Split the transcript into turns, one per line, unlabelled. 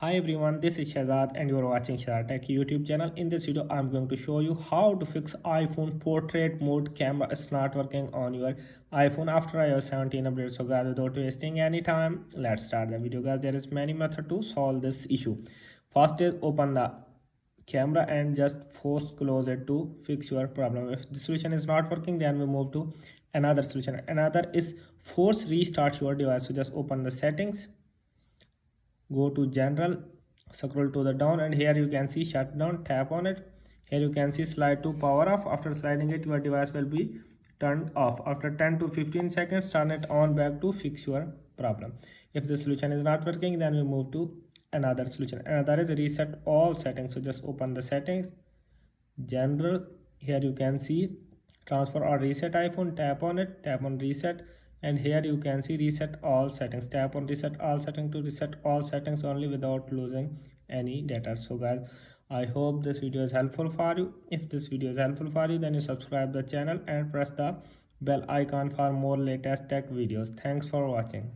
Hi everyone, this is Shehzad and you are watching Shehzad Tech YouTube channel. In this video, I'm going to show you how to fix iPhone portrait mode camera is not working on your iPhone after iOS 17 update. So guys, without wasting any time, let's start the video guys. There is many method to solve this issue. First is open the camera and just force close it to fix your problem. If the solution is not working, then we move to another solution. Another is force restart your device. So just open the settings, go to general, scroll to the down, and here you can see shutdown. Tap on it. Here you can see slide to power off. After sliding it, your device will be turned off. After 10 to 15 seconds, turn it on back to fix your problem. If the solution is not working, then we move to another solution. Another is reset all settings. So just open the settings, general. Here you can see transfer or reset iPhone. Tap on it, tap on reset, and here you can see reset all settings. Tap on reset all settings to reset all settings only without losing any data. So guys, I hope this video is helpful for you. If this video is helpful for you, then you subscribe the channel and press the bell icon for more latest tech videos. Thanks for watching.